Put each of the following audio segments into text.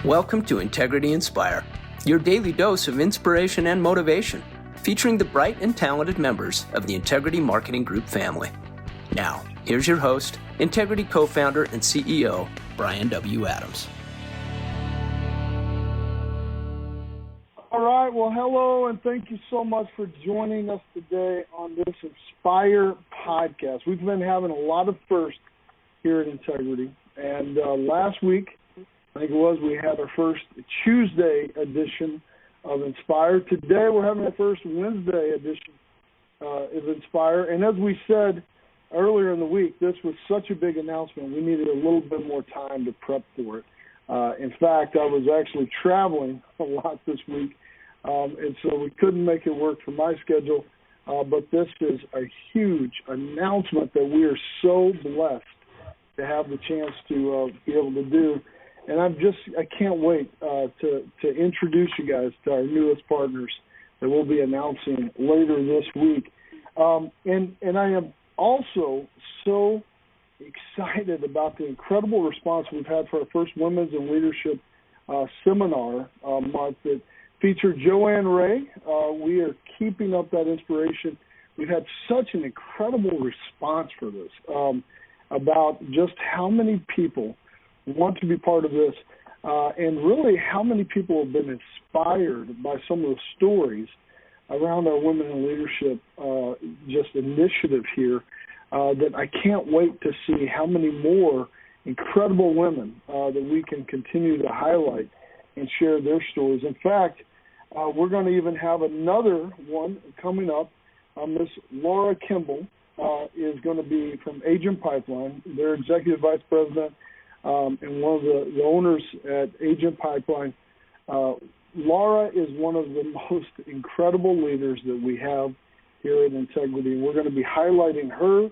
Welcome to Integrity Inspire, your daily dose of inspiration and motivation, featuring the bright and talented members of the Integrity Marketing Group family. Now, here's your host, Integrity co-founder and CEO, Brian W. Adams. All right, well, hello, and thank you so much for joining us today on this Inspire podcast. We've been having a lot of firsts here at Integrity, and last week, I think it was, we had our first Tuesday edition of Inspire. Today we're having our first Wednesday edition of Inspire. And as we said earlier in the week, this was such a big announcement, we needed a little bit more time to prep for it. In fact, I was actually traveling a lot this week, and so we couldn't make it work for my schedule. But this is a huge announcement that we are so blessed to have the chance to be able to do. And I can't wait to introduce you guys to our newest partners that we'll be announcing later this week. And I am also so excited about the incredible response we've had for our first Women's in Leadership seminar month that featured Joanne Ray. We are keeping up that inspiration. We've had such an incredible response for this about just how many people want to be part of this, and really how many people have been inspired by some of the stories around our Women in Leadership just initiative here that I can't wait to see how many more incredible women that we can continue to highlight and share their stories. In fact, we're going to even have another one coming up. Miss Laura Kimball is going to be from Agent Pipeline, their Executive Vice President, and one of the owners at Agent Pipeline. Laura is one of the most incredible leaders that we have here at Integrity. We're going to be highlighting her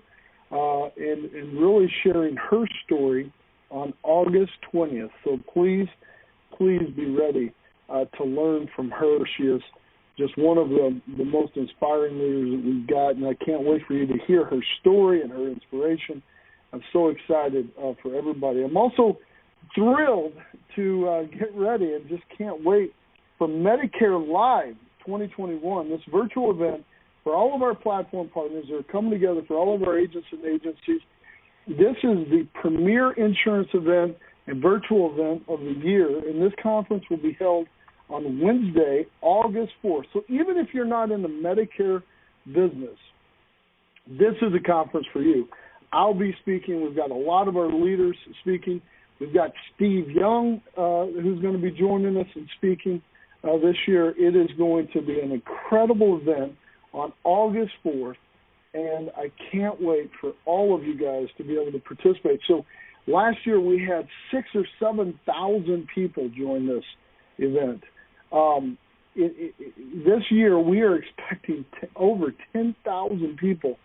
and really sharing her story on August 20th. So please be ready to learn from her. She is just one of the most inspiring leaders that we've got, and I can't wait for you to hear her story and her inspiration. I'm so excited for everybody. I'm also thrilled to get ready and just can't wait for Medicare Live 2021, this virtual event for all of our platform partners that are coming together, for all of our agents and agencies. This is the premier insurance event and virtual event of the year, and this conference will be held on Wednesday, August 4th. So even if you're not in the Medicare business, this is a conference for you. I'll be speaking. We've got a lot of our leaders speaking. We've got Steve Young, who's going to be joining us and speaking this year. It is going to be an incredible event on August 4th, and I can't wait for all of you guys to be able to participate. So last year we had 6,000 or 7,000 people join this event. This year we are expecting over 10,000 people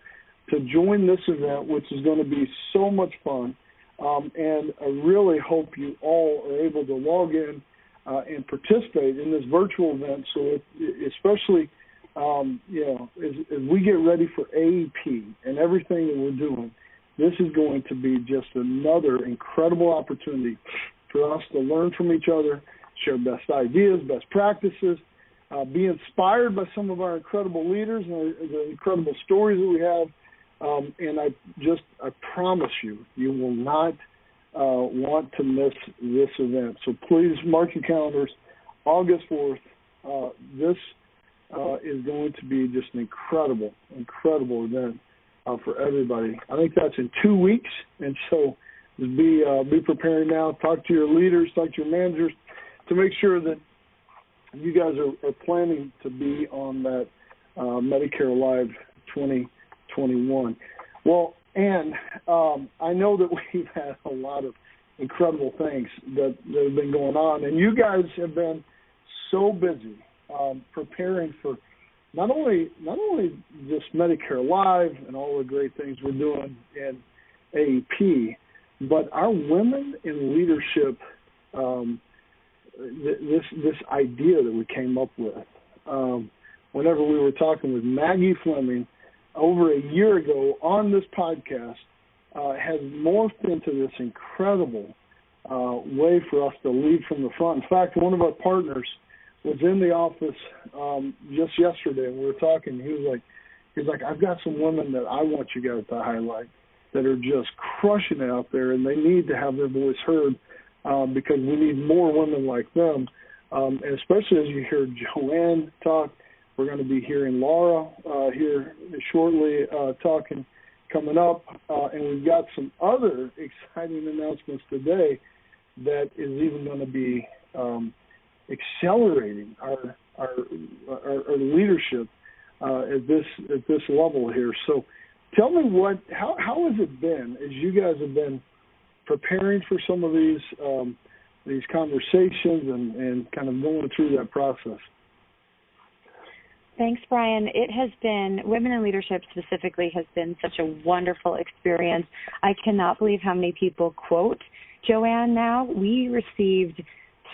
to join this event, which is going to be so much fun. And I really hope you all are able to log in and participate in this virtual event. So especially, as we get ready for AEP and everything that we're doing, this is going to be just another incredible opportunity for us to learn from each other, share best ideas, best practices, be inspired by some of our incredible leaders and the incredible stories that we have. And I promise you will not want to miss this event. So please mark your calendars, August 4th. This is going to be just an incredible event for everybody. I think that's in 2 weeks, and so be preparing now. Talk to your leaders, talk to your managers to make sure that you guys are planning to be on that Medicare Live 2021. Well, and I know that we've had a lot of incredible things that have been going on, and you guys have been so busy preparing for not only just Medicare Live and all the great things we're doing in AEP, but our Women in Leadership, this idea that we came up with. Whenever we were talking with Maggie Fleming over a year ago on this podcast, has morphed into this incredible way for us to lead from the front. In fact, one of our partners was in the office just yesterday, and we were talking. He was like, I've got some women that I want you guys to highlight that are just crushing it out there, and they need to have their voice heard because we need more women like them. And especially as you hear Joanne talk, we're going to be hearing Laura here shortly talking coming up, and we've got some other exciting announcements today that is even going to be accelerating our leadership at this level here. So tell me how has it been as you guys have been preparing for some of these conversations and kind of going through that process? Thanks, Brian. It has been, Women in Leadership specifically has been such a wonderful experience. I cannot believe how many people quote Joanne now. We received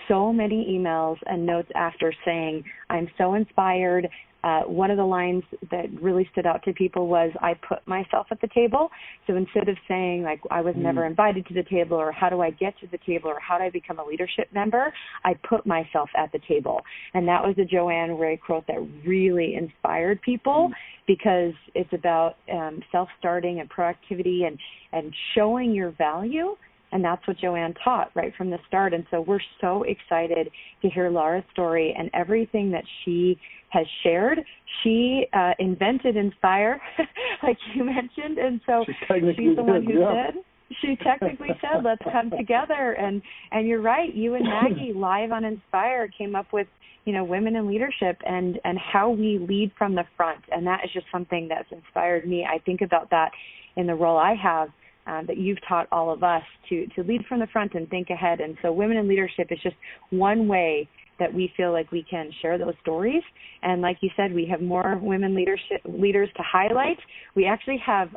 so many emails and notes after saying, I'm so inspired. One of the lines that really stood out to people was, I put myself at the table. So instead of saying, like, I was never invited to the table, or how do I get to the table, or how do I become a leadership member, I put myself at the table. And that was a Joanne Ray quote that really inspired people because it's about self-starting and proactivity and showing your value. And that's what Joanne taught right from the start. And so we're so excited to hear Laura's story and everything that she has shared. She invented Inspire, like you mentioned. And so she's the one who did. She technically said, let's come together. And you're right. You and Maggie live on Inspire came up with, women in leadership and how we lead from the front. And that is just something that's inspired me. I think about that in the role I have. That you've taught all of us to lead from the front and think ahead. And so Women in Leadership is just one way that we feel like we can share those stories. And like you said, we have more women leaders to highlight. We actually have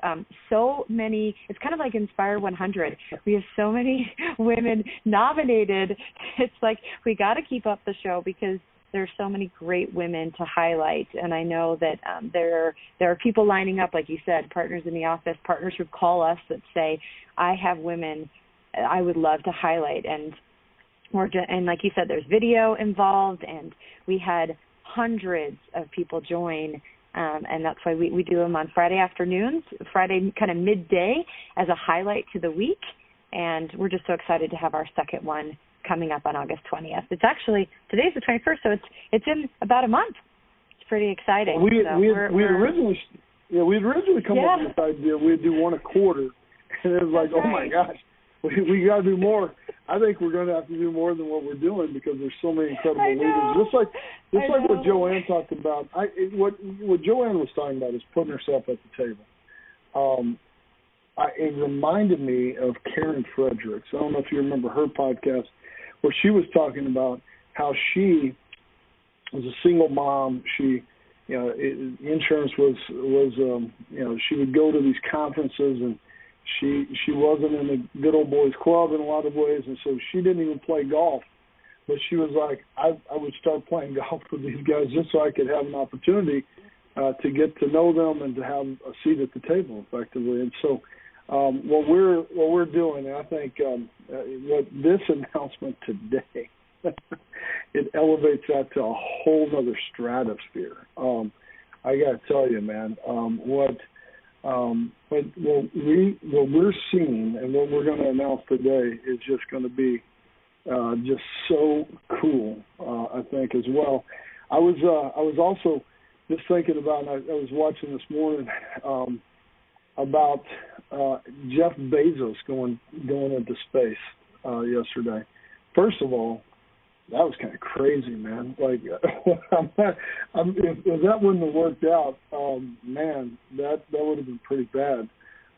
so many, it's kind of like Inspire 100. We have so many women nominated. It's like we got to keep up the show because there's so many great women to highlight, and I know that there are people lining up, like you said, partners in the office, partners who call us that say, I have women I would love to highlight, and like you said, there's video involved, and we had hundreds of people join, and that's why we do them on Friday afternoons, Friday kind of midday as a highlight to the week, and we're just so excited to have our second one coming up on August 20th. It's actually, today's the 21st, so it's in about a month. It's pretty exciting. We'd originally come up with this idea. We'd do one a quarter, and it was like, oh my gosh, we got to do more. I think we're going to have to do more than what we're doing because there's so many incredible leaders. Just like what Joanne talked about. What Joanne was talking about is putting herself at the table. It reminded me of Karen Fredericks. I don't know if you remember her podcast, where she was talking about how she was a single mom. She, insurance was she would go to these conferences, and she wasn't in the good old boys club in a lot of ways, and so she didn't even play golf. But she was like, I would start playing golf with these guys just so I could have an opportunity to get to know them and to have a seat at the table, effectively. And so what we're doing, and I think what this announcement today, it elevates that to a whole other stratosphere. I got to tell you, man, what we're seeing and what we're going to announce today is just going to be just so cool. I think as well. I was also just thinking about. I was watching this morning. About Jeff Bezos going into space yesterday. First of all, that was kind of crazy, man. Like, if that wouldn't have worked out, man, that would have been pretty bad.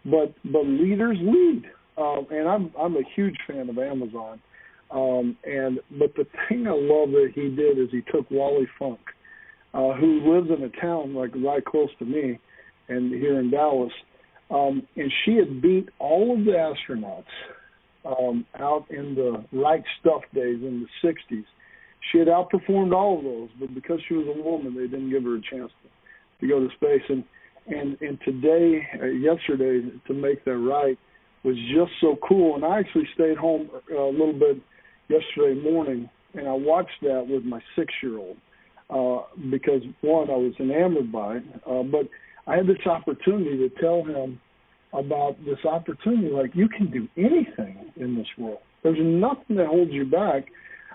But leaders lead, and I'm a huge fan of Amazon. But the thing I love that he did is he took Wally Funk, who lives in a town like right close to me, and here in Dallas. And she had beat all of the astronauts out in the Right Stuff days in the 60s. She had outperformed all of those, but because she was a woman, they didn't give her a chance to go to space. And today, yesterday, to make that right, was just so cool. And I actually stayed home a little bit yesterday morning, and I watched that with my 6-year-old because, one, I was enamored by it, but I had this opportunity to tell him about this opportunity. Like, you can do anything in this world. There's nothing that holds you back.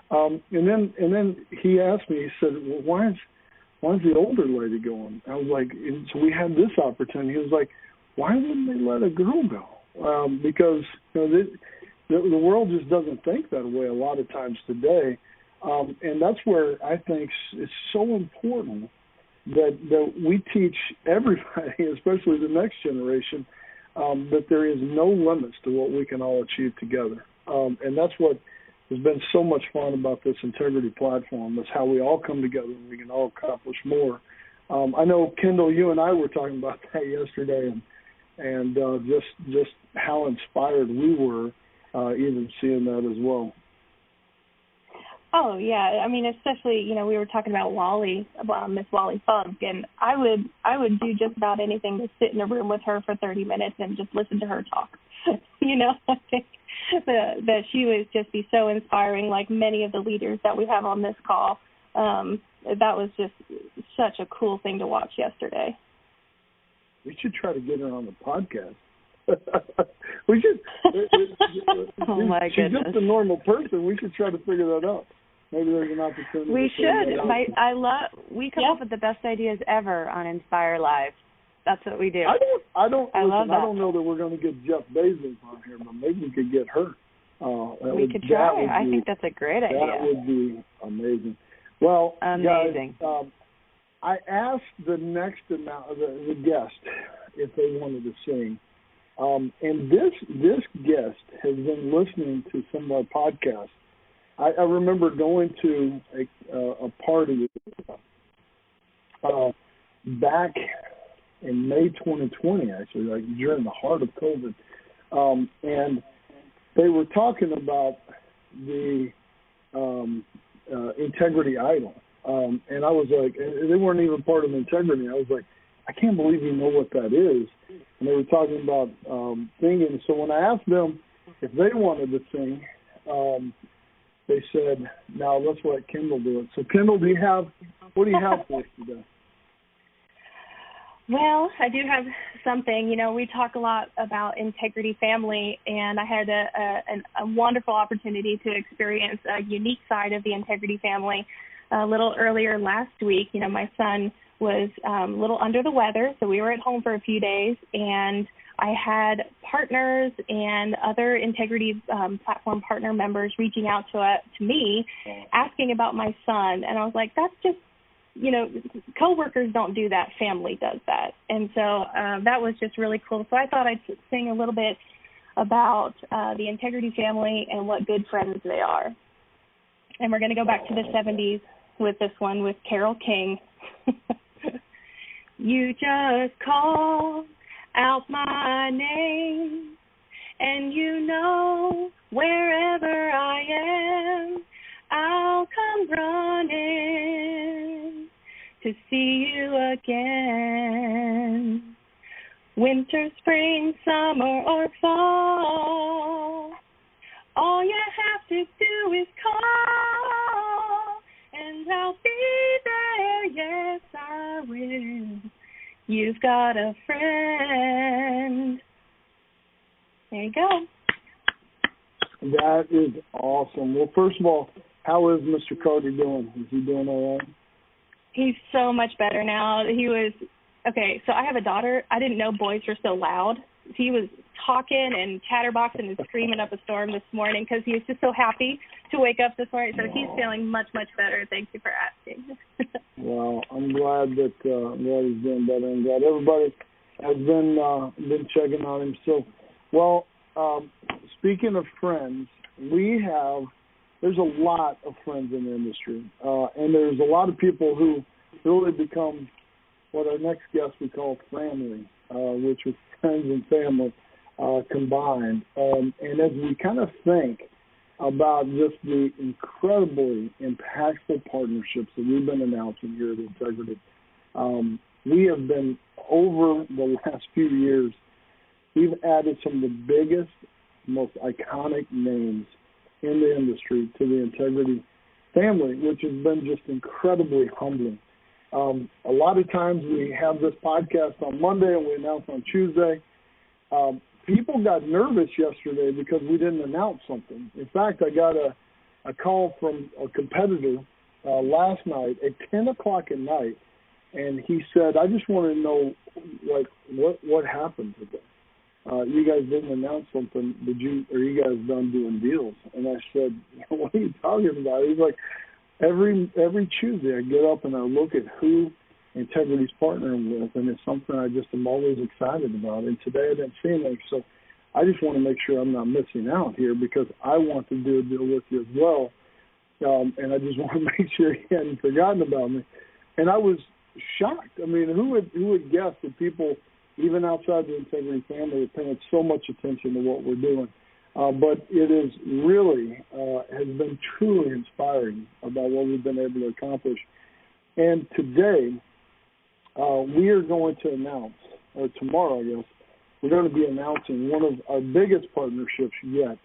And then he asked me, he said, well, why is the older lady going? I was like, and so we had this opportunity. He was like, why wouldn't they let a girl go? Because the world just doesn't think that way a lot of times today. And that's where I think it's so important that we teach everybody, especially the next generation, that there is no limits to what we can all achieve together. And that's what has been so much fun about this integrity platform, is how we all come together and we can all accomplish more. I know, Kendall, you and I were talking about that yesterday, and just how inspired we were even seeing that as well. Oh, yeah. I mean, especially, we were talking about Wally, Miss Wally Funk, and I would do just about anything to sit in a room with her for 30 minutes and just listen to her talk. I think that she would just be so inspiring, like many of the leaders that we have on this call. That was just such a cool thing to watch yesterday. We should try to get her on the podcast. We should. Oh, my goodness. She's just a normal person. We should try to figure that out. Maybe there's an opportunity. We should. We come up with the best ideas ever on Inspire Live. That's what we do. I don't know that we're going to get Jeff Bezos on here, but maybe we could get her. We could try. I think that's a great idea. That would be amazing. Well, amazing. Guys, I asked the guest if they wanted to sing, and this guest has been listening to some of our podcasts. I remember going to a party back in May 2020, actually, like during the heart of COVID, and they were talking about the Integrity Idol, and I was like, they weren't even part of Integrity. I was like, I can't believe you know what that is. And they were talking about singing. So when I asked them if they wanted to sing, they said, "Now let's let Kendall do it." So Kendall, what do you have for us today? Well, I do have something. We talk a lot about Integrity Family, and I had a wonderful opportunity to experience a unique side of the Integrity Family a little earlier last week. My son was a little under the weather, so we were at home for a few days, and I had partners and other Integrity platform partner members reaching out to me asking about my son, and I was like, that's just, coworkers don't do that, family does that. And so that was just really cool. So I thought I'd sing a little bit about the Integrity Family and what good friends they are. And we're going to go back to the 70s with this one with Carole King. You just call out my name, and wherever I am, I'll come running to see you again. Winter, spring, summer, or fall, all you have to do is call, and I'll be there, yes, I will. You've got a friend. There you go. That is awesome. Well, first of all, how is Mr. Carter doing? Is he doing all right? He's so much better now. Okay, so I have a daughter. I didn't know boys were so loud. He was talking and chatterboxing and screaming up a storm this morning because he was just so happy to wake up this morning. So he's feeling much, much better. Thank you for asking. Well, I'm glad that he's doing better, and glad everybody has been checking on him. So, well, speaking of friends, there's a lot of friends in the industry, and there's a lot of people who really become what our next guest we call family, which is friends and family combined. And as we kind of think about just the incredibly impactful partnerships that we've been announcing here at Integrity, we have been, over the last few years, we've added some of the biggest, most iconic names in the industry to the Integrity family, which has been just incredibly humbling. A lot of times we have this podcast on Monday and we announce on Tuesday. People got nervous yesterday because we didn't announce something. In fact, I got a call from a competitor last night at 10 o'clock at night, and he said, I just want to know, like, what happened today? You guys didn't announce something. Are you guys done doing deals? And I said, what are you talking about? He's like, every Tuesday I get up and I look at who Integrity's partnering with, and it's something I just am always excited about. And today I didn't see anything, so I just want to make sure I'm not missing out here because I want to do a deal with you as well. And I just want to make sure he hadn't forgotten about me. And I was shocked. I mean, who would guess that people, even outside the Integrity family, are paying so much attention to what we're doing? But it is really has been truly inspiring about what we've been able to accomplish. And today, we are going to announce, or tomorrow, I guess, we're going to be announcing one of our biggest partnerships yet.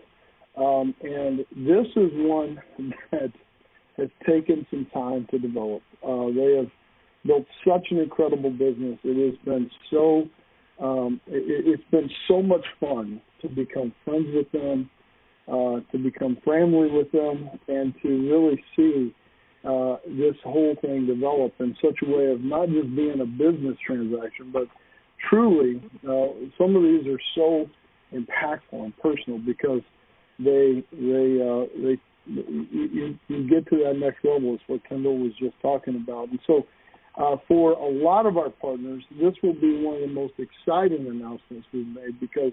And this is one that has taken some time to develop. They have built such an incredible business. It has been it's been so much fun to become friends with them, to become family with them, and to really see this whole thing develop in such a way of not just being a business transaction, but truly some of these are so impactful and personal because you get to that next level is what Kendall was just talking about. And so for a lot of our partners, this will be one of the most exciting announcements we've made because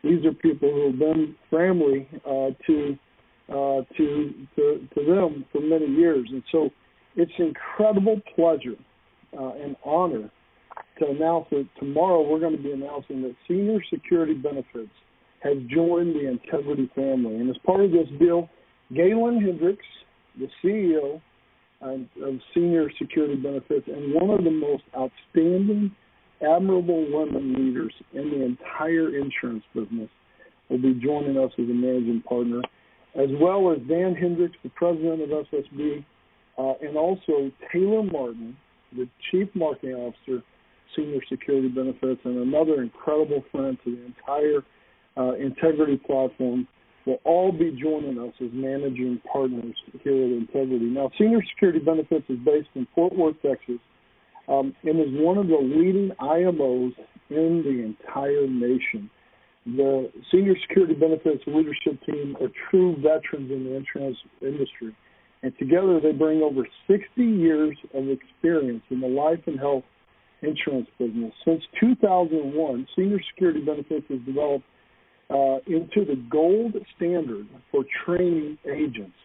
these are people who have been family to them for many years. And so it's an incredible pleasure and honor to announce that tomorrow we're going to be announcing that Senior Security Benefits has joined the Integrity family. And as part of this deal, Gaylan Hendricks, the CEO of Senior Security Benefits and one of the most outstanding, admirable women leaders in the entire insurance business, will be joining us as a managing partner, as well as Dan Hendricks, the president of SSB, and also Taylor Martin, the chief marketing officer, Senior Security Benefits, and another incredible friend to the entire Integrity platform, will all be joining us as managing partners here at Integrity. Now, Senior Security Benefits is based in Fort Worth, Texas, and is one of the leading IMOs in the entire nation. The Senior Security Benefits leadership team are true veterans in the insurance industry, and together they bring over 60 years of experience in the life and health insurance business. Since 2001, Senior Security Benefits has developed into the gold standard for training agents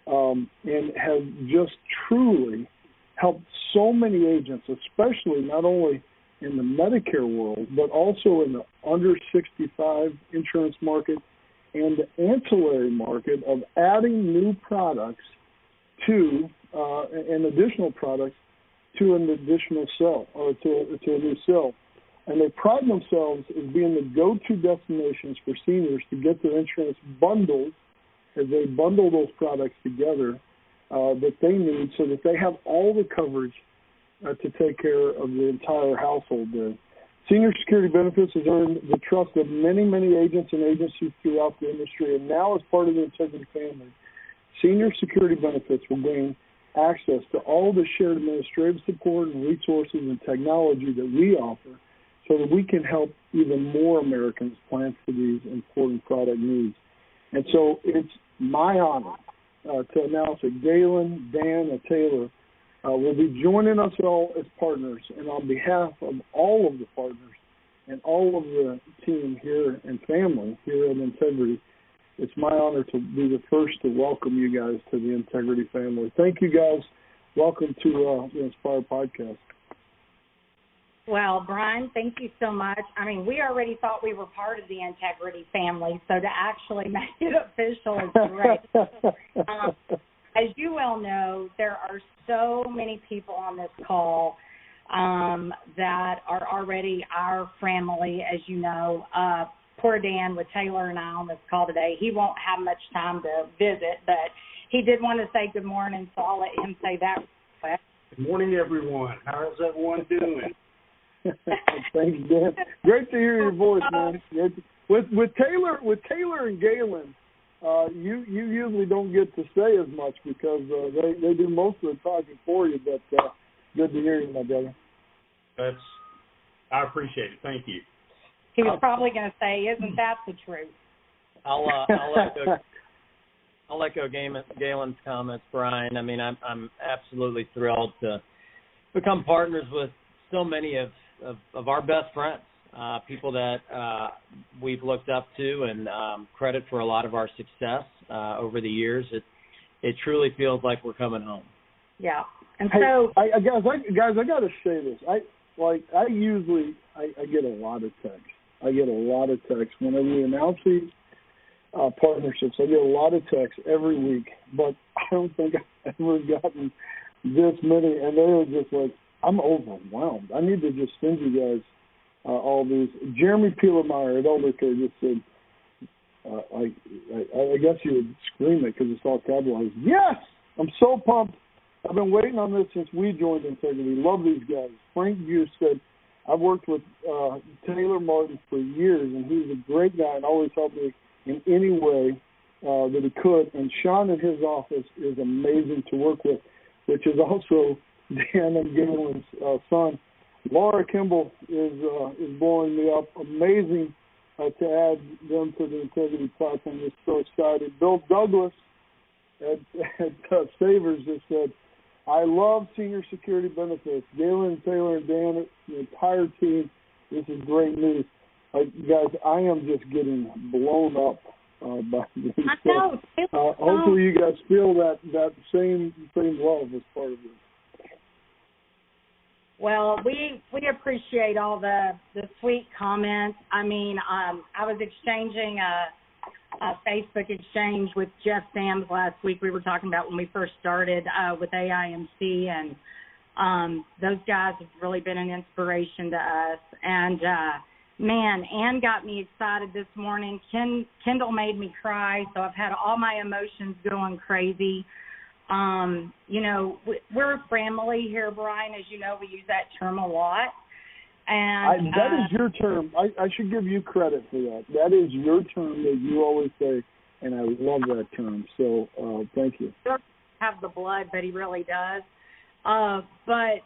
and have just truly helped so many agents, especially not only in the Medicare world, but also in the under 65 insurance market and the ancillary market of adding new products to and additional products to an additional sell or to a new sell. And they pride themselves as being the go-to destinations for seniors to get their insurance bundled as they bundle those products together that they need so that they have all the coverage to take care of the entire household there. Senior Security Benefits has earned the trust of many, many agents and agencies throughout the industry, and now as part of the Integrity family, Senior Security Benefits will gain access to all the shared administrative support and resources and technology that we offer so that we can help even more Americans plan for these important product needs. And so it's my honor to announce that Gaylan, Dan, and Taylor will be joining us all as partners. And on behalf of all of the partners and all of the team here and family here at Integrity, it's my honor to be the first to welcome you guys to the Integrity family. Thank you, guys. Welcome to the Inspire podcast. Well, Brian, thank you so much. I mean, we already thought we were part of the Integrity family, so to actually make it official is great. As you well know, there are so many people on this call that are already our family, as you know. Poor Dan with Taylor and I on this call today. He won't have much time to visit, but he did want to say good morning, so I'll let him say that. Good morning, everyone. How's everyone doing? Thanks, Dan. Great to hear your voice, man. With Taylor and Gaylan, you usually don't get to say as much because they do most of the talking for you. But good to hear you, my brother. I appreciate it. Thank you. He was probably going to say, "Isn't that the truth?" I'll echo Gaylan's comments, Brian. I mean, I'm absolutely thrilled to become partners with so many of our best friends, people that we've looked up to, and credit for a lot of our success over the years. It truly feels like we're coming home. Yeah, and hey, so guys, I got to say this. I get a lot of texts. I get a lot of texts whenever we announce these partnerships. I get a lot of texts every week, but I don't think I've ever gotten this many, and they're just like, I'm overwhelmed. I need to just send you guys all these. Jeremy Pielemeyer at Eldercare just said, I guess you would scream it because it's all capitalized. Yes! I'm so pumped. I've been waiting on this since we joined Integrity. Love these guys. Frank Buse said, I've worked with Taylor Martin for years, and he's a great guy and always helped me in any way that he could. And Sean in his office is amazing to work with, which is also Dan and Gaylan's son. Laura Kimball is blowing me up. Amazing to add them to the Integrity platform. Just so excited. Bill Douglas at Savers just said, I love senior security benefits. Gaylan, Taylor, and Dan, the entire team, this is great news. Guys, I am just getting blown up by this. I know. Hopefully you guys feel that same love as part of this. Well, we appreciate all the sweet comments. I mean, I was exchanging a Facebook exchange with Jeff Sams last week. We were talking about when we first started with AIMC, and those guys have really been an inspiration to us. And, man, Ann got me excited this morning. Kendall made me cry, so I've had all my emotions going crazy. You know, we're a family here, Brian. As you know, we use that term a lot. And that is your term. I should give you credit for that. That is your term that you always say, and I love that term. So thank you. He doesn't have the blood, but he really does. But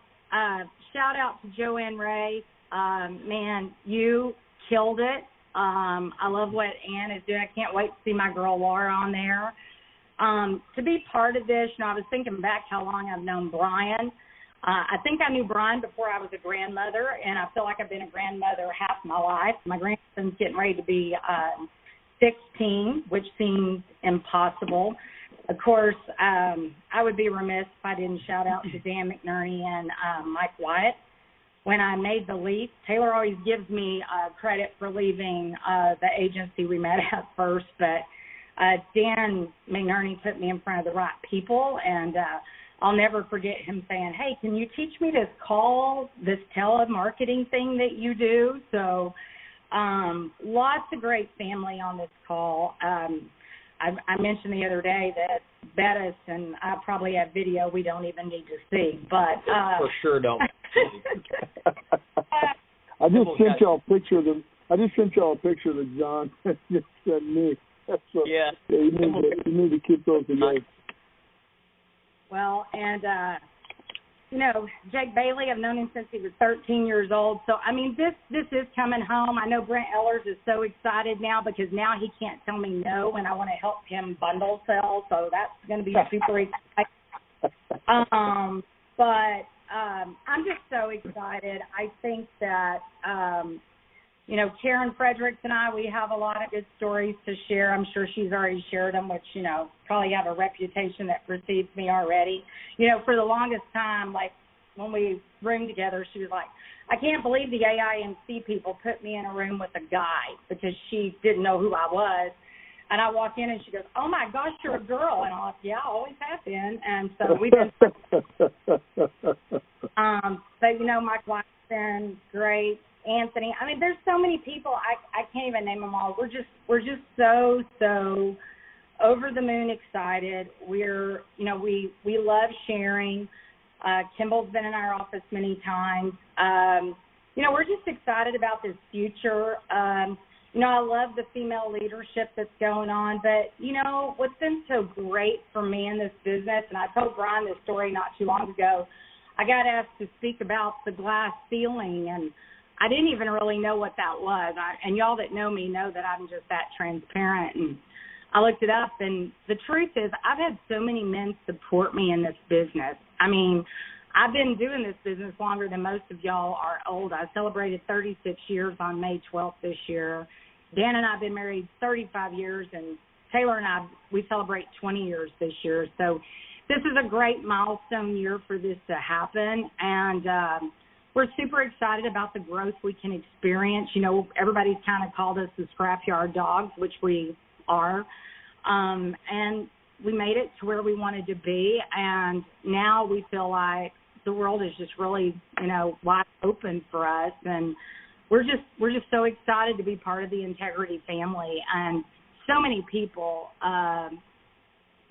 shout out to Joanne Ray. Man, you killed it. I love what Ann is doing. I can't wait to see my girl Laura on there. To be part of this, you know, I was thinking back how long I've known Brian. I think I knew Brian before I was a grandmother, and I feel like I've been a grandmother half my life. My grandson's getting ready to be 16, which seems impossible. Of course, I would be remiss if I didn't shout out to Dan McNerney and Mike Wyatt. When I made the leap, Taylor always gives me credit for leaving the agency we met at first, but Dan McNerney put me in front of the right people, and I'll never forget him saying, hey, can you teach me this telemarketing thing that you do? So lots of great family on this call. I mentioned the other day that Bettis and I probably have video we don't even need to see, but for sure don't. I just sent y'all a picture that John just sent me. So, yeah, you need to keep those together. Well, and you know, Jake Bailey, I've known him since he was 13 years old. So, I mean, this is coming home. I know Brent Ellers is so excited now because now he can't tell me no when I want to help him bundle sell. So that's going to be super exciting. But I'm just so excited. I think that, you know, Karen Fredericks and I, we have a lot of good stories to share. I'm sure she's already shared them, which, you know, probably have a reputation that precedes me already. You know, for the longest time, like when we roomed together, she was like, I can't believe the AIMC people put me in a room with a guy because she didn't know who I was. And I walk in and she goes, "Oh my gosh, you're a girl." And I'm like, "Yeah, I always have been." And so we've been, but you know, my wife's been great. Anthony, I mean, there's so many people, I can't even name them all. We're just so over the moon excited. We're, you know, we love sharing. Kimball's been in our office many times. You know, we're just excited about this future. You know, I love the female leadership that's going on, but, you know, what's been so great for me in this business, and I told Brian this story not too long ago, I got asked to speak about the glass ceiling, and I didn't even really know what that was. And y'all that know me know that I'm just that transparent, and I looked it up, and the truth is I've had so many men support me in this business. I mean, I've been doing this business longer than most of y'all are old. I celebrated 36 years on May 12th this year. Dan and I have been married 35 years, and Taylor and I, we celebrate 20 years this year. So this is a great milestone year for this to happen, and we're super excited about the growth we can experience. You know, everybody's kind of called us the scrapyard dogs, which we are, and we made it to where we wanted to be, and now we feel like the world is just really, you know, wide open for us, and we're just so excited to be part of the Integrity family, and so many people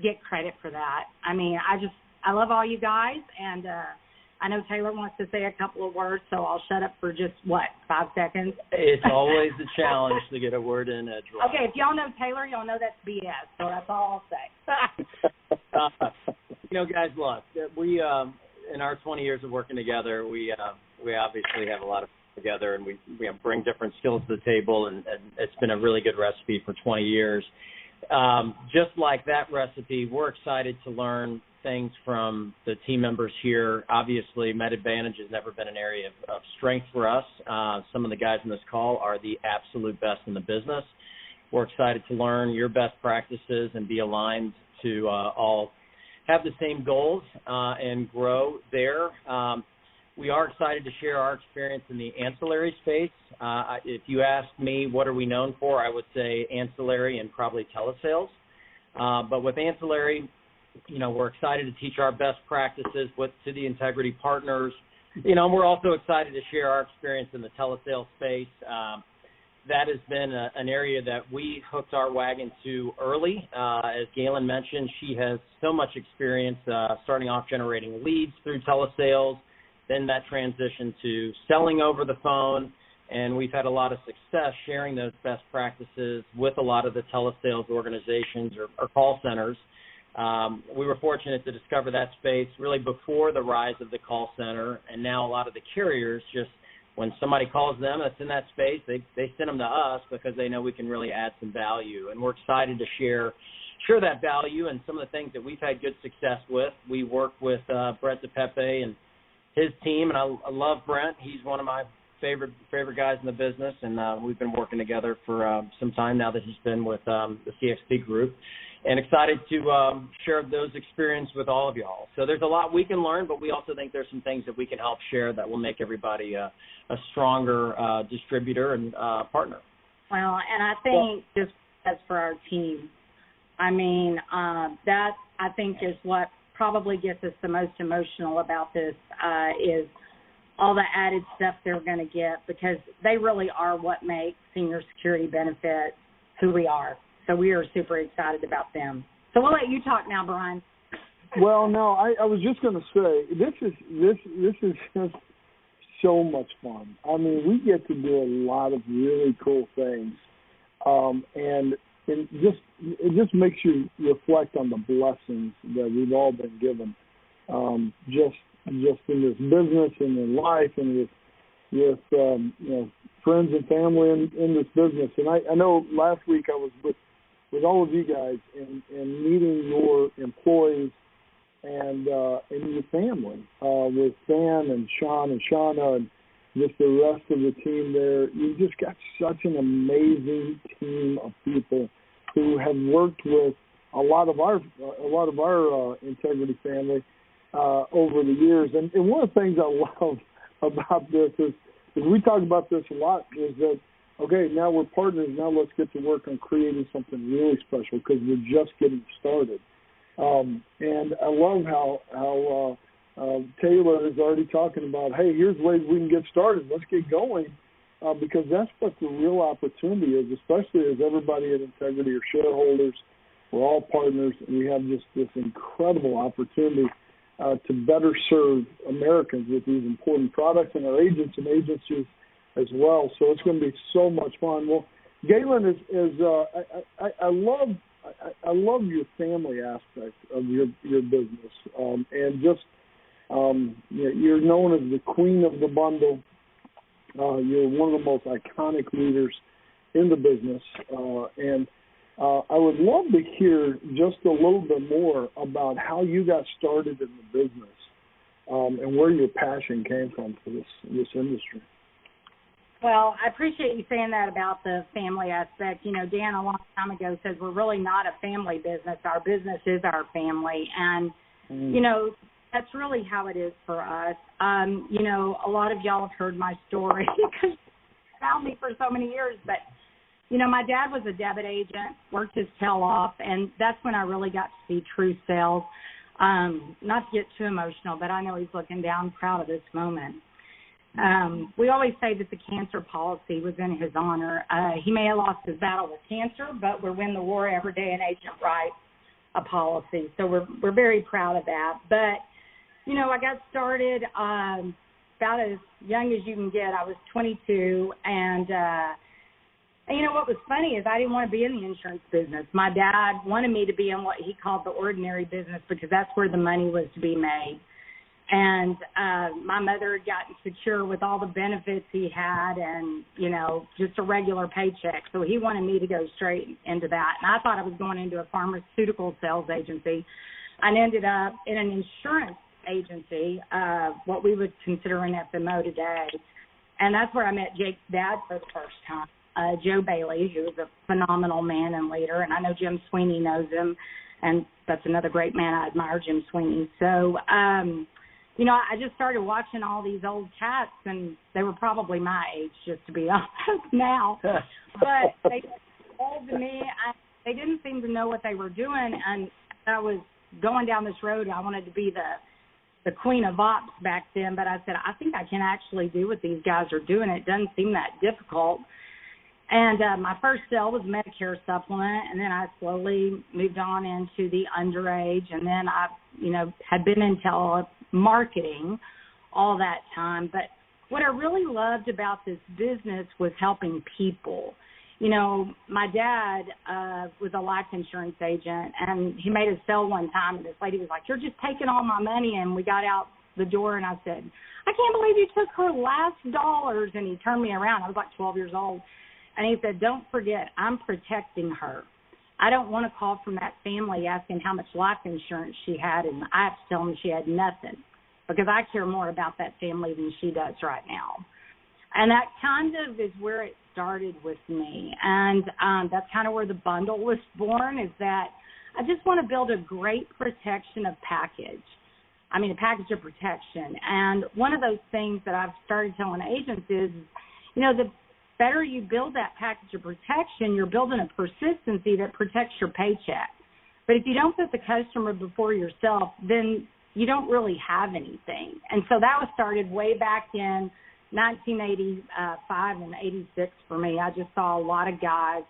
get credit for that. I mean, I love all you guys, and I know Taylor wants to say a couple of words, so I'll shut up for just, 5 seconds? It's always a challenge to get a word in edgewise. Okay, if y'all know Taylor, y'all know that's BS, so that's all I'll say. You know, guys, look, we in our 20 years of working together, we obviously have a lot of together, and we bring different skills to the table, and it's been a really good recipe for 20 years. Just like that recipe, we're excited to learn things from the team members here. Obviously, Med Advantage has never been an area of strength for us. Some of the guys on this call are the absolute best in the business. We're excited to learn your best practices and be aligned to all have the same goals and grow there. We are excited to share our experience in the ancillary space. If you ask me what are we known for, I would say ancillary and probably telesales. But with ancillary, you know, we're excited to teach our best practices to the Integrity partners. You know, we're also excited to share our experience in the telesales space. That has been an area that we hooked our wagon to early. As Gaylan mentioned, she has so much experience starting off generating leads through telesales, then that transition to selling over the phone, and we've had a lot of success sharing those best practices with a lot of the telesales organizations or call centers. We were fortunate to discover that space really before the rise of the call center, and now a lot of the carriers just, when somebody calls them that's in that space, they send them to us because they know we can really add some value, and we're excited to share that value and some of the things that we've had good success with. We work with Brett DePepe and his team, and I love Brent. He's one of my favorite guys in the business, and we've been working together for some time now that he's been with the CXP group, and excited to share those experiences with all of y'all. So there's a lot we can learn, but we also think there's some things that we can help share that will make everybody a stronger distributor and partner. Well, and I think just as for our team, I mean, that I think is what probably gets us the most emotional about this is all the added stuff they're going to get, because they really are what make senior security benefits who we are. So we are super excited about them. So we'll let you talk now, Brian. Well, no, I was just going to say this is just so much fun. I mean, we get to do a lot of really cool things, and it just makes you reflect on the blessings that we've all been given, just in this business and in life and with you know, friends and family in this business. And I know last week I was with all of you guys and meeting your employees and your family with Sam and Sean and Shauna and just the rest of the team there. You just got such an amazing team of people who have worked with a lot of our Integrity family over the years. And one of the things I love about this is we talk about this a lot, is that okay, now we're partners. Now let's get to work on creating something really special because we're just getting started. And I love how Taylor is already talking about, hey, here's ways we can get started. Let's get going, because that's what the real opportunity is, especially as everybody at Integrity are shareholders. We're all partners, and we have just this incredible opportunity to better serve Americans with these important products and our agents and agencies as well. So it's going to be so much fun. Well, Gaylan I love your family aspect of your business, and just you're known as the queen of the bundle. You're one of the most iconic leaders in the business, and I would love to hear just a little bit more about how you got started in the business, and where your passion came from for this industry. Well, I appreciate you saying that about the family aspect. You know, Dan a long time ago says we're really not a family business. Our business is our family. And, you know, that's really how it is for us. You know, a lot of y'all have heard my story because you found me for so many years. But, you know, my dad was a debit agent, worked his tail off, and that's when I really got to see true sales. Not to get too emotional, but I know he's looking down proud of this moment. We always say that the cancer policy was in his honor. He may have lost his battle with cancer, but we're winning the war every day in agent rights, a policy. So we're very proud of that. But, you know, I got started about as young as you can get. I was 22, and you know what was funny is I didn't want to be in the insurance business. My dad wanted me to be in what he called the ordinary business because that's where the money was to be made. And my mother had gotten secure with all the benefits he had and, you know, just a regular paycheck. So he wanted me to go straight into that. And I thought I was going into a pharmaceutical sales agency. I ended up in an insurance agency, what we would consider an FMO today. And that's where I met Jake's dad for the first time, Joe Bailey, who is a phenomenal man and leader. And I know Jim Sweeney knows him. And that's another great man. I admire Jim Sweeney. So, you know, I just started watching all these old cats, and they were probably my age, just to be honest now. But they told me they didn't seem to know what they were doing, and I was going down this road. I wanted to be the queen of ops back then, but I said, I think I can actually do what these guys are doing. It doesn't seem that difficult. And my first sale was Medicare supplement, and then I slowly moved on into the underage, and then I, you know, had been in telemarketing all that time. But what I really loved about this business was helping people. You know, my dad was a life insurance agent, and he made a sale one time, and this lady was like, "You're just taking all my money," and we got out the door, and I said, "I can't believe you took her last dollars," and he turned me around. I was like 12 years old. And he said, "Don't forget, I'm protecting her. I don't want to call from that family asking how much life insurance she had, and I have to tell them she had nothing because I care more about that family than she does right now." And that kind of is where it started with me. And that's kind of where the bundle was born, is that I just want to build a great protection of package. I mean, a package of protection. And one of those things that I've started telling agents is, you know, the better you build that package of protection, you're building a persistency that protects your paycheck. But if you don't put the customer before yourself, then you don't really have anything. And so that was started way back in 1985 and 86 for me. I just saw a lot of guys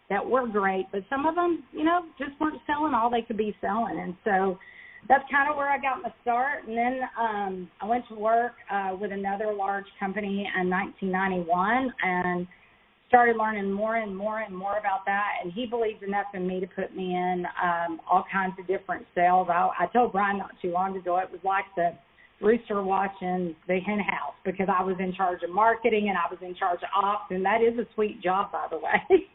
that were great, but some of them, you know, just weren't selling all they could be selling. And so that's kind of where I got my start. And then I went to work with another large company in 1991 and started learning more and more and more about that. And he believed enough in me to put me in all kinds of different sales. I told Brian not too long ago it was like the rooster watching the hen house, because I was in charge of marketing and I was in charge of ops, and that is a sweet job, by the way.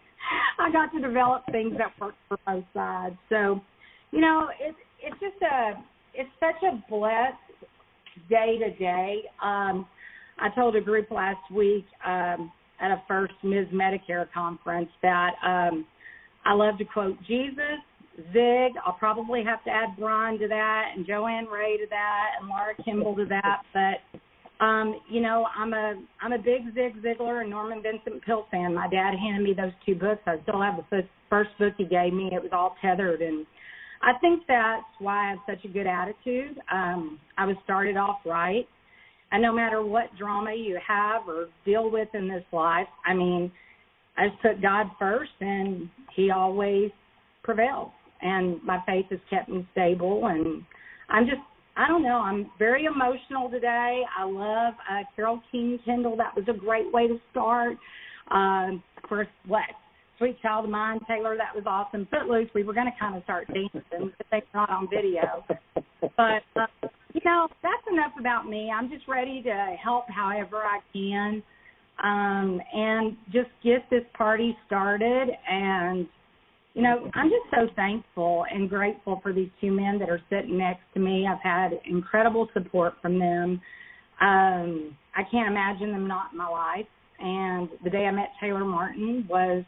I got to develop things that worked for both sides. So, you know, it's just it's such a blessed day to day. I told a group last week at a first Ms. Medicare conference that I love to quote Jesus, Zig. I'll probably have to add Brian to that, and Joanne Ray to that, and Laura Kimball to that. But You know, I'm a big Zig Ziglar and Norman Vincent Peale fan. My dad handed me those two books. I still have the first book he gave me. It was all tethered, and I think that's why I have such a good attitude. I was started off right, and no matter what drama you have or deal with in this life, I mean, I just put God first, and He always prevails. And my faith has kept me stable, and I don't know, I'm very emotional today. I love Carole King Kindle. That was a great way to start. Of course, Sweet Child of Mine, Taylor, that was awesome. Footloose, we were going to kind of start dancing, but they're not on video. But, you know, that's enough about me. I'm just ready to help however I can and just get this party started. And, you know, I'm just so thankful and grateful for these two men that are sitting next to me. I've had incredible support from them. I can't imagine them not in my life. And the day I met Taylor Martin was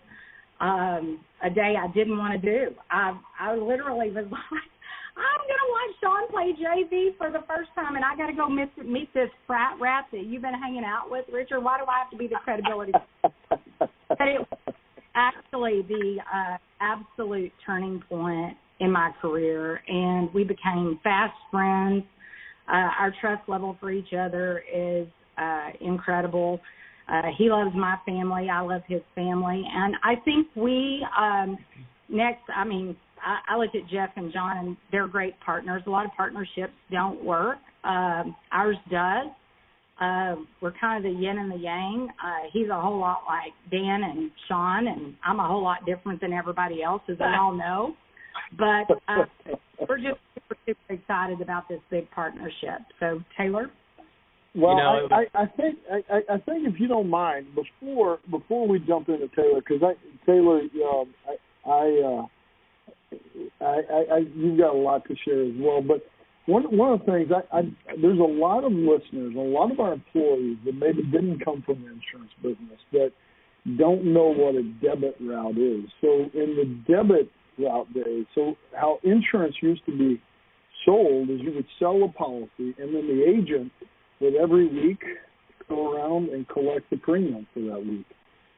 a day I didn't want to do. I literally was like, I'm going to watch Sean play JV for the first time, and I got to go meet this frat rat that you've been hanging out with, Richard. Why do I have to be the credibility? But it was actually the absolute turning point in my career, and we became fast friends. Our trust level for each other is incredible. He loves my family. I love his family. And I think we next, I mean, I look at Jeff and John, and they're great partners. A lot of partnerships don't work. Ours does. We're kind of the yin and the yang. He's a whole lot like Dan and Sean, and I'm a whole lot different than everybody else, as we all know. But we're just super excited about this big partnership. So, Taylor? Well, you know, I think if you don't mind, before we jump into Taylor, because Taylor, you've got a lot to share as well. But one of the things, there's a lot of listeners, a lot of our employees that maybe didn't come from the insurance business that don't know what a debit route is. So in the debit route days, so how insurance used to be sold is you would sell a policy, and then the agent would every week go around and collect the premium for that week.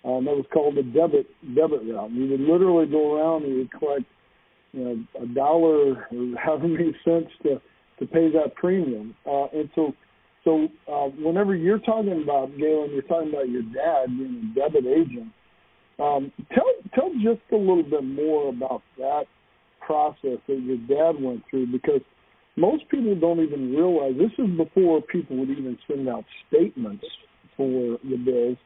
That was called the debit route. You would literally go around and you would collect, you know, $1 or however many cents to pay that premium. And so whenever you're talking about, Gaylan, you're talking about your dad being a debit agent. Tell just a little bit more about that process that your dad went through, because most people don't even realize this is before people would even send out statements for the bills,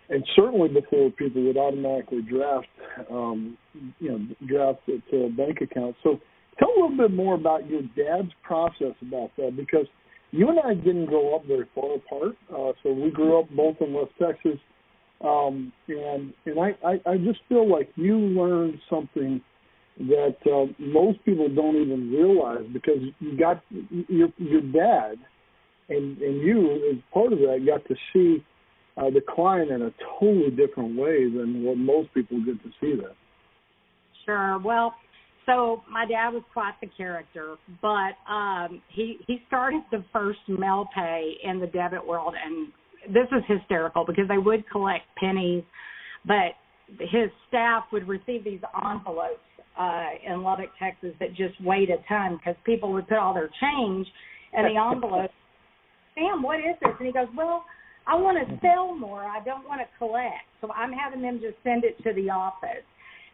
and certainly before people would automatically draft it to a bank account. So tell a little bit more about your dad's process about that, because you and I didn't grow up very far apart. So we grew up both in West Texas, and I just feel like you learned something that most people don't even realize, because you got your dad and you, as part of that, got to see the client in a totally different way than what most people get to see that. Sure. Well, so my dad was quite the character, but he started the first mail pay in the debit world, and this was hysterical because they would collect pennies, but his staff would receive these envelopes in Lubbock, Texas, that just weighed a ton, because people would put all their change in the envelope. Sam, what is this? And he goes, well, I want to sell more. I don't want to collect. So I'm having them just send it to the office.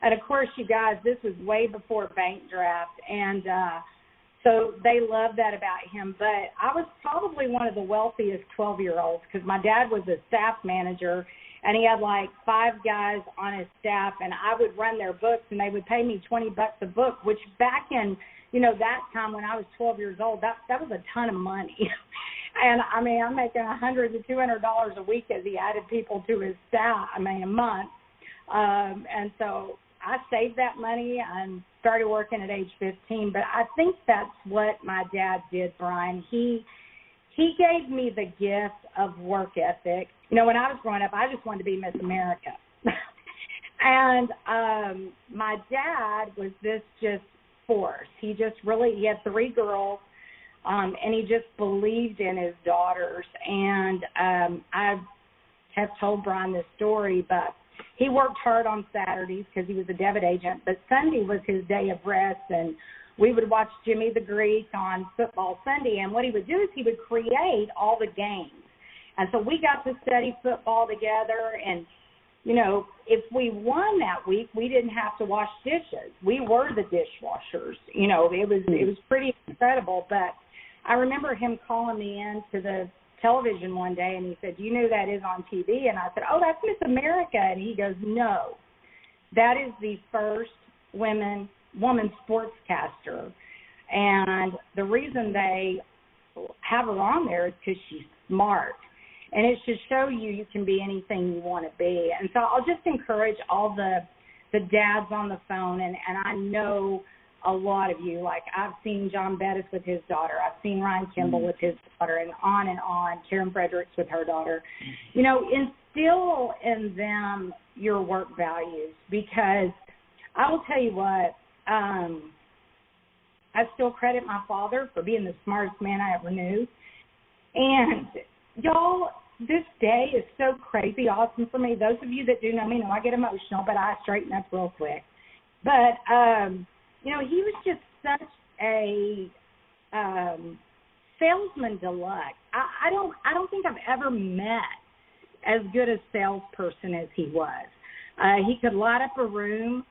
And, of course, you guys, this was way before bank draft, and so they loved that about him. But I was probably one of the wealthiest 12-year-olds, because my dad was a staff manager, and he had like 5 guys on his staff, and I would run their books, and they would pay me $20 a book, which back in, you know, that time when I was 12 years old, that was a ton of money. And, I mean, I'm making $100 to $200 a week as he added people to his staff, a month. And so I saved that money and started working at age 15. But I think that's what my dad did, Brian. He gave me the gift of work ethic. You know, when I was growing up, I just wanted to be Miss America. And my dad was this just force. He had 3 girls. and he just believed in his daughters. And I have told Brian this story, but he worked hard on Saturdays because he was a debit agent, but Sunday was his day of rest, and we would watch Jimmy the Greek on Football Sunday, and what he would do is he would create all the games. And so we got to study football together, and, you know, if we won that week, we didn't have to wash dishes. We were the dishwashers. You know, it was pretty incredible. But I remember him calling me in to the television one day, and he said, "You know that is on TV?" And I said, "Oh, that's Miss America." And he goes, "No, that is the first woman sportscaster. And the reason they have her on there is because she's smart. And it should show you can be anything you want to be." And so I'll just encourage all the dads on the phone, and I know a lot of you. Like, I've seen John Bettis with his daughter. I've seen Ryan Kimball with his daughter, and on. Karen Fredericks with her daughter. You know, instill in them your work values, because I will tell you what, I still credit my father for being the smartest man I ever knew. And y'all, this day is so crazy awesome for me. Those of you that do know me know I get emotional, but I straighten up real quick. But, you know, he was just such a salesman deluxe. I don't think I've ever met as good a salesperson as he was. He could light up a room,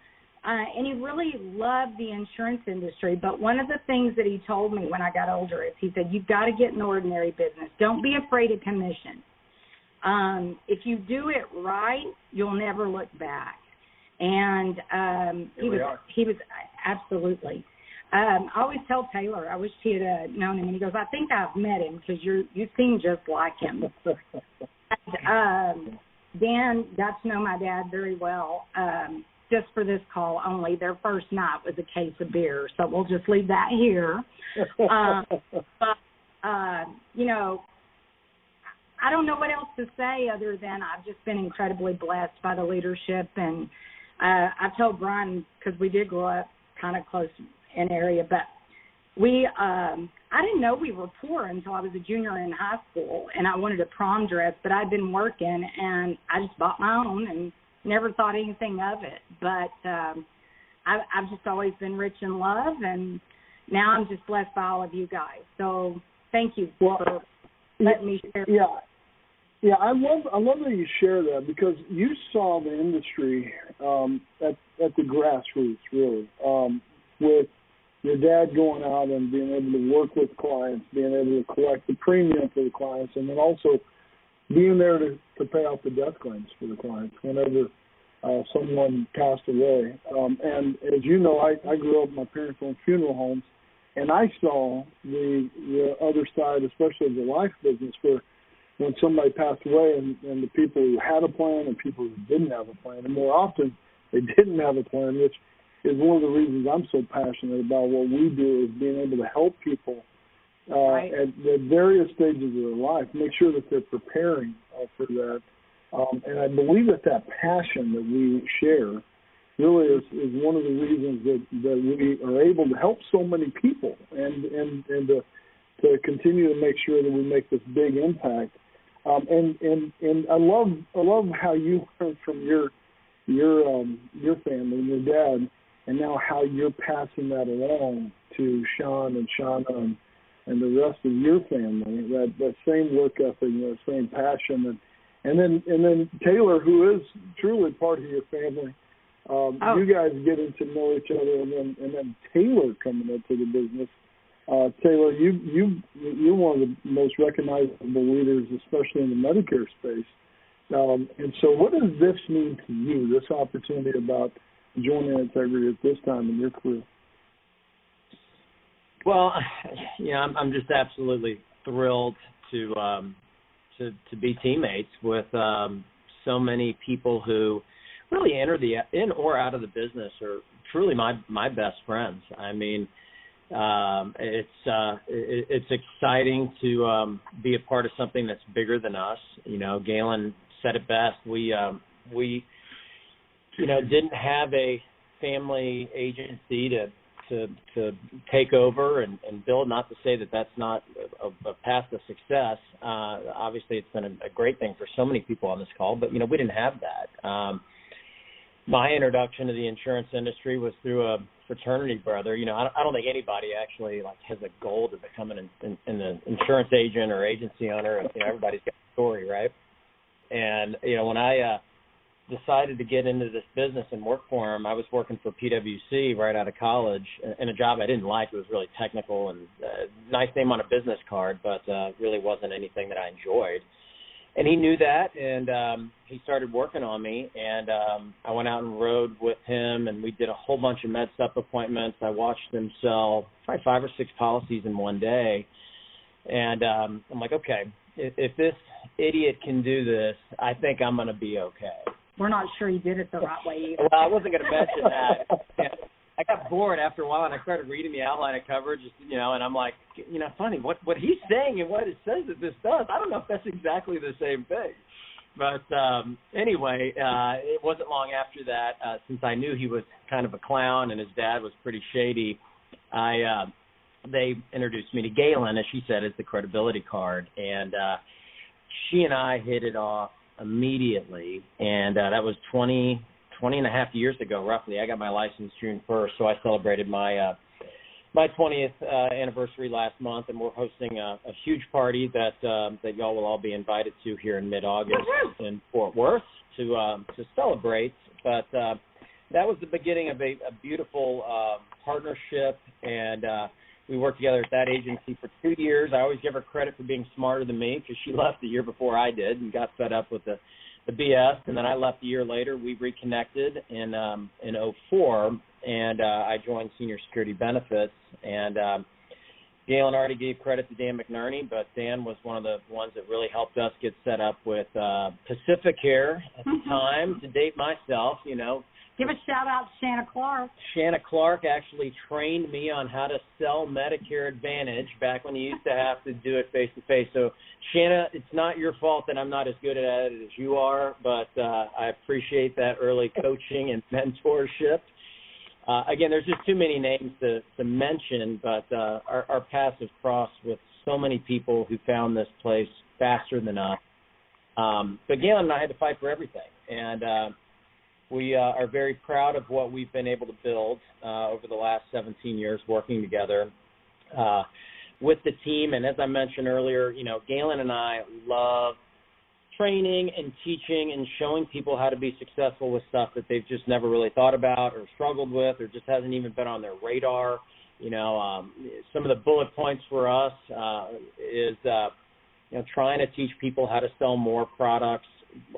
and he really loved the insurance industry. But one of the things that he told me when I got older is he said, "You've got to get in ordinary business. Don't be afraid of commission. If you do it right, you'll never look back." And he was absolutely. I always tell Taylor, I wish he had known him, and he goes, "I think I've met him because you seem just like him." And, Dan got to know my dad very well, just for this call only. Their first night was a case of beer, so we'll just leave that here. But, you know, I don't know what else to say other than I've just been incredibly blessed by the leadership. And I told Brian, because we did grow up kind of close in area, but I didn't know we were poor until I was a junior in high school, and I wanted a prom dress, but I'd been working, and I just bought my own and never thought anything of it. But I've just always been rich in love, and now I'm just blessed by all of you guys. So thank you for letting me share. Yeah, I love that you share that, because you saw the industry at the grassroots, really, with your dad going out and being able to work with clients, being able to collect the premium for the clients, and then also being there to pay off the death claims for the clients whenever someone passed away. And as you know, I grew up, my parents owned funeral homes, and I saw the other side, especially of the life business, where when somebody passed away and the people who had a plan and people who didn't have a plan, and more often they didn't have a plan, which is one of the reasons I'm so passionate about what we do, is being able to help people at the various stages of their life, make sure that they're preparing for that. And I believe that passion that we share really is one of the reasons that we are able to help so many people and to continue to make sure that we make this big impact. And I love how you heard from your family and your dad, and now how you're passing that along to Sean and Shauna and the rest of your family, that same work ethic, that same passion, and then Taylor, who is truly part of your family. You guys getting to know each other, and then Taylor coming into the business. Taylor, you're one of the most recognizable leaders, especially in the Medicare space. And so what does this mean to you, this opportunity about joining Integrity at this time in your career? Well, I'm just absolutely thrilled to be teammates with so many people who really enter in or out of the business are truly my best friends. I mean, it's exciting to be a part of something that's bigger than us. You know, Gaylan said it best. We didn't have a family agency to to take over and build. Not to say that that's not a path to success. Obviously, it's been a great thing for so many people on this call, but, we didn't have that. My introduction to the insurance industry was through a fraternity brother. I don't think anybody actually has a goal to become an insurance agent or agency owner. Everybody's got a story, right? And, when I decided to get into this business and work for him, I was working for PwC right out of college in a job I didn't like. It was really technical and nice name on a business card, but really wasn't anything that I enjoyed. And he knew that, and he started working on me, and I went out and rode with him, and we did a whole bunch of med sup appointments. I watched them sell probably 5 or 6 policies in one day, and I'm like, okay, if this idiot can do this, I think I'm going to be okay. We're not sure you did it the right way either. Well, I wasn't going to mention that. I got bored after a while, and I started reading the outline of coverage, and I'm like, funny, what he's saying and what it says that this does, I don't know if that's exactly the same thing. But anyway, it wasn't long after that, since I knew he was kind of a clown and his dad was pretty shady, they introduced me to Gaylan, as she said, as the credibility card. And she and I hit it off immediately, and that was 20 and a half years ago, roughly. I got my license June 1st, so I celebrated my 20th anniversary last month, and we're hosting a huge party that y'all will all be invited to here in mid-August in Fort Worth to celebrate. But that was the beginning of a beautiful partnership, and we worked together at that agency for 2 years. I always give her credit for being smarter than me because she left the year before I did and got fed up with the BS, and then I left a year later. We reconnected in 2004, and I joined Senior Security Benefits. And Gaylan already gave credit to Dan McNerney, but Dan was one of the ones that really helped us get set up with Pacific Care at the time. To date myself, Give a shout-out to Shanna Clark. Shanna Clark actually trained me on how to sell Medicare Advantage back when you used to have to do it face-to-face. So, Shanna, it's not your fault that I'm not as good at it as you are, but I appreciate that early coaching and mentorship. Again, there's just too many names to mention, but our paths have crossed with so many people who found this place faster than us. But Gaylan and I had to fight for everything, and we are very proud of what we've been able to build over the last 17 years working together with the team. And as I mentioned earlier, Gaylan and I love training and teaching and showing people how to be successful with stuff that they've just never really thought about or struggled with or just hasn't even been on their radar. Some of the bullet points for us is trying to teach people how to sell more products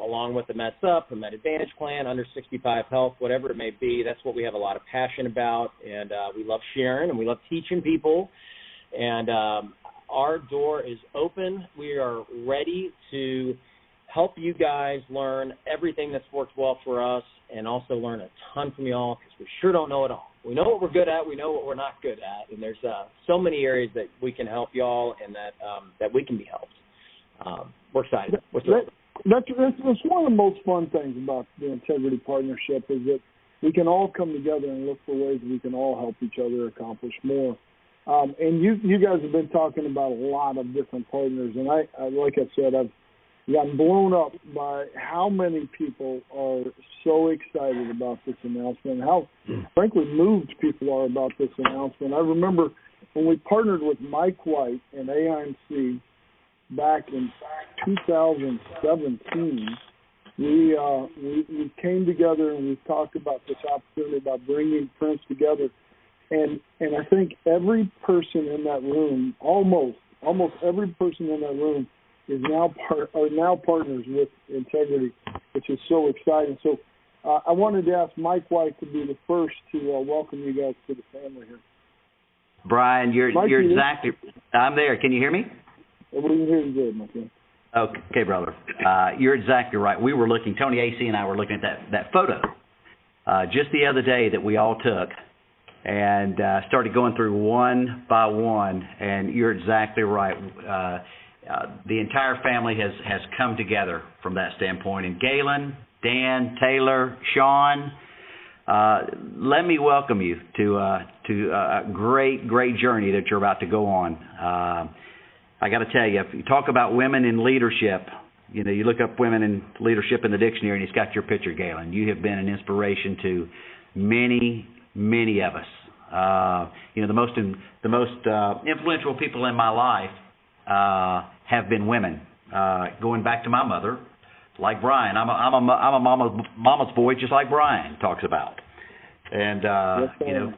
along with the Med Sup, the Med Advantage plan, under 65 health, whatever it may be. That's what we have a lot of passion about, and we love sharing, and we love teaching people. And our door is open. We are ready to help you guys learn everything that's worked well for us and also learn a ton from y'all because we sure don't know it all. We know what we're good at. We know what we're not good at, and there's so many areas that we can help y'all and that we can be helped. We're excited. That's one of the most fun things about the Integrity Partnership is that we can all come together and look for ways we can all help each other accomplish more. And you guys have been talking about a lot of different partners, and I like I said, I've gotten blown up by how many people are so excited about this announcement and how, frankly, moved people are about this announcement. I remember when we partnered with Mike White and AIMC back in 2017, we came together and we talked about this opportunity about bringing friends together, and I think every person in that room, almost every person in that room, is now partners with Integrity, which is so exciting. So I wanted to ask Mike White to be the first to welcome you guys to the family here. Brian, you're exactly. I'm there. Can you hear me? We can hear you good, my friend. Okay, brother. You're exactly right. We were looking, Tony AC and I were looking at that photo just the other day that we all took and started going through one by one, and you're exactly right. The entire family has come together from that standpoint. And Gaylan, Dan, Taylor, Sean, let me welcome you to a great journey that you're about to go on. I got to tell you, if you talk about women in leadership, you know, you look up women in leadership in the dictionary, and it's got your picture, Gaylan. You have been an inspiration to many of us. You know, the most influential people in my life have been women. Going back to my mother, like Brian, I'm a mama's boy, just like Brian talks about. And you know,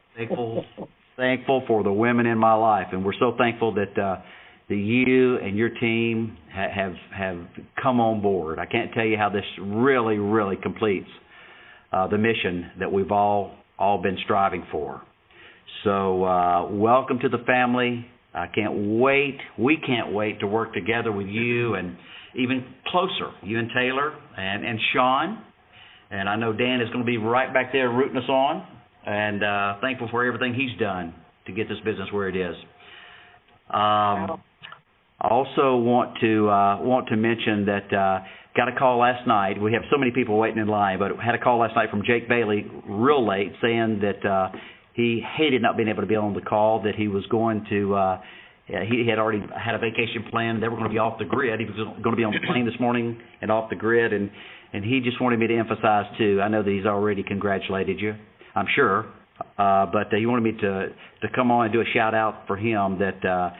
thankful for the women in my life, and we're so thankful that you and your team have come on board. I can't tell you how this really completes the mission that we've all been striving for. So welcome to the family. We can't wait to work together with you, and even closer, you and Taylor and Sean. And I know Dan is going to be right back there rooting us on, and thankful for everything he's done to get this business where it is. I also want to mention that got a call last night. We have so many people waiting in line, but had a call last night from Jake Bailey real late saying that he hated not being able to be on the call, that he was going to he had already had a vacation plan. They were going to be off the grid. He was going to be on the plane this morning and off the grid, and he just wanted me to emphasize, too, I know that he's already congratulated you, I'm sure, but he wanted me to come on and do a shout-out for him, that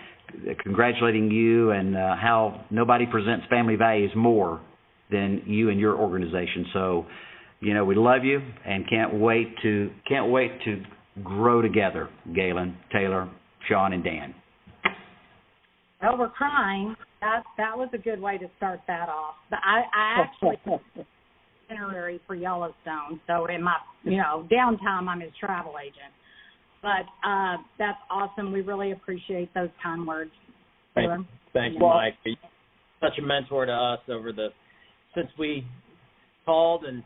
congratulating you and how nobody presents family values more than you and your organization. So, you know, we love you and can't wait to grow together, Gaylan, Taylor, Sean, and Dan. Well, we're crying. That was a good way to start that off. But I actually itinerary for Yellowstone, so in my downtime I'm his travel agent. But that's awesome. We really appreciate those kind words. Thank you, Mike. You're such a mentor to us since we called and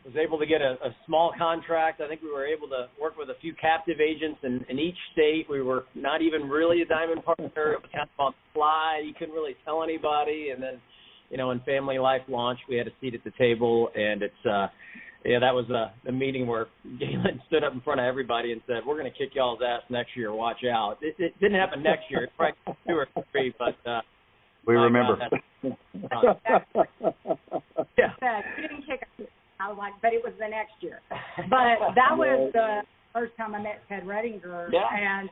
was able to get a small contract. I think we were able to work with a few captive agents in each state. We were not even really a diamond partner. It was kind of on the fly. You couldn't really tell anybody. And then, you know, when Family Life launched, we had a seat at the table, and it's that was the meeting where Gaylan stood up in front of everybody and said, "We're going to kick y'all's ass next year. Watch out." It didn't happen next year. It's probably 2 or 3, but we remember. Yeah, we didn't kick us. I was like, but it was the next year. But that was the first time I met Ted Redinger, and